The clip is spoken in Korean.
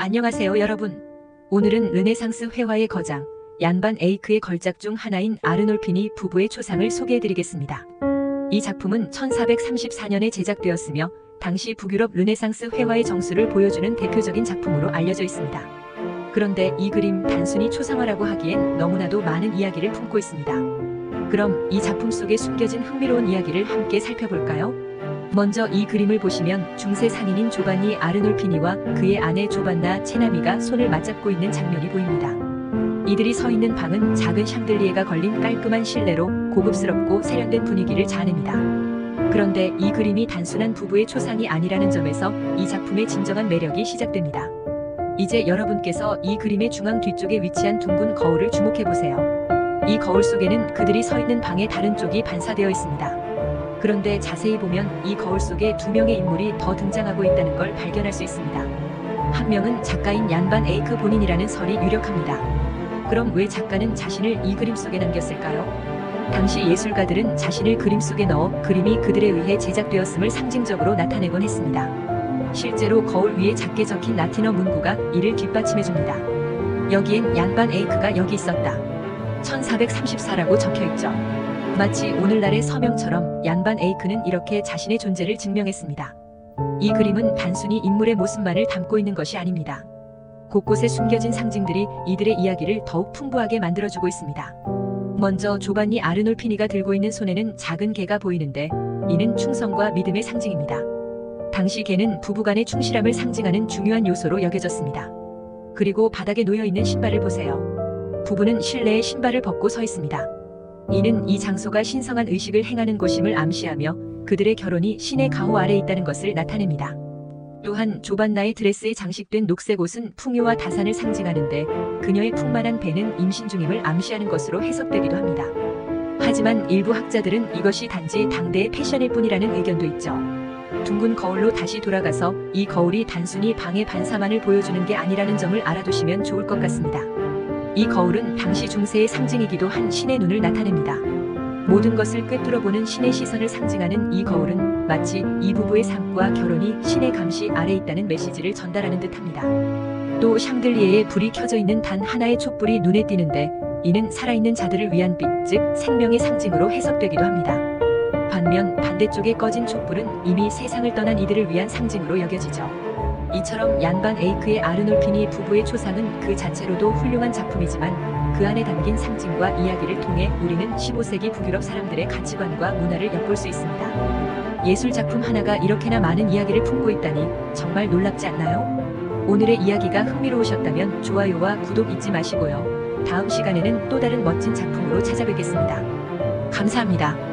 안녕하세요 여러분. 오늘은 르네상스 회화의 거장 얀반 에이크의 걸작 중 하나인 아르놀피니 부부의 초상을 소개해드리겠습니다. 이 작품은 1434년에 제작되었으며 당시 북유럽 르네상스 회화의 정수를 보여주는 대표적인 작품으로 알려져 있습니다. 그런데 이 그림 단순히 초상화라고 하기엔 너무나도 많은 이야기를 품고 있습니다. 그럼 이 작품 속에 숨겨진 흥미로운 이야기를 함께 살펴볼까요? 먼저 이 그림을 보시면 중세 상인인 조반니 아르놀피니와 그의 아내 조반나 체나미가 손을 맞잡고 있는 장면이 보입니다. 이들이 서 있는 방은 작은 샹들리에가 걸린 깔끔한 실내로 고급스럽고 세련된 분위기를 자아냅니다. 그런데 이 그림이 단순한 부부의 초상이 아니라는 점에서 이 작품의 진정한 매력이 시작됩니다. 이제 여러분께서 이 그림의 중앙 뒤쪽에 위치한 둥근 거울을 주목해보세요. 이 거울 속에는 그들이 서 있는 방의 다른 쪽이 반사되어 있습니다. 그런데 자세히 보면 이 거울 속에 두 명의 인물이 더 등장하고 있다는 걸 발견할 수 있습니다. 한 명은 작가인 얀반 에이크 본인이라는 설이 유력합니다. 그럼 왜 작가는 자신을 이 그림 속에 남겼을까요? 당시 예술가들은 자신을 그림 속에 넣어 그림이 그들에 의해 제작되었음을 상징적으로 나타내곤 했습니다. 실제로 거울 위에 작게 적힌 라틴어 문구가 이를 뒷받침해줍니다. 여기엔 얀반 에이크가 여기 있었다. 1434라고 적혀있죠. 마치 오늘날의 서명처럼 얀반 에이크는 이렇게 자신의 존재를 증명했습니다. 이 그림은 단순히 인물의 모습만을 담고 있는 것이 아닙니다. 곳곳에 숨겨진 상징들이 이들의 이야기를 더욱 풍부하게 만들어주고 있습니다. 먼저 조반니 아르놀피니가 들고 있는 손에는 작은 개가 보이는데 이는 충성과 믿음의 상징입니다. 당시 개는 부부간의 충실함을 상징하는 중요한 요소로 여겨졌습니다. 그리고 바닥에 놓여있는 신발을 보세요. 부부는 실내에 신발을 벗고 서 있습니다. 이는 이 장소가 신성한 의식을 행하는 곳임을 암시하며 그들의 결혼이 신의 가호 아래 있다는 것을 나타냅니다. 또한 조반나의 드레스에 장식된 녹색 옷은 풍요와 다산을 상징하는데 그녀의 풍만한 배는 임신 중임을 암시하는 것으로 해석되기도 합니다. 하지만 일부 학자들은 이것이 단지 당대의 패션일 뿐이라는 의견도 있죠. 둥근 거울로 다시 돌아가서 이 거울이 단순히 방의 반사만을 보여주는 게 아니라는 점을 알아두시면 좋을 것 같습니다. 이 거울은 당시 중세의 상징이기도 한 신의 눈을 나타냅니다. 모든 것을 꿰뚫어보는 신의 시선을 상징하는 이 거울은 마치 이 부부의 삶과 결혼이 신의 감시 아래 있다는 메시지를 전달하는 듯합니다. 또 샹들리에에 불이 켜져 있는 단 하나의 촛불이 눈에 띄는데 이는 살아있는 자들을 위한 빛, 즉 생명의 상징으로 해석되기도 합니다. 반면 반대쪽에 꺼진 촛불은 이미 세상을 떠난 이들을 위한 상징으로 여겨지죠. 이처럼 얀반 에이크의 아르놀피니 부부의 초상은 그 자체로도 훌륭한 작품이지만 그 안에 담긴 상징과 이야기를 통해 우리는 15세기 북유럽 사람들의 가치관과 문화를 엿볼 수 있습니다. 예술 작품 하나가 이렇게나 많은 이야기를 품고 있다니 정말 놀랍지 않나요? 오늘의 이야기가 흥미로우셨다면 좋아요와 구독 잊지 마시고요. 다음 시간에는 또 다른 멋진 작품으로 찾아뵙겠습니다. 감사합니다.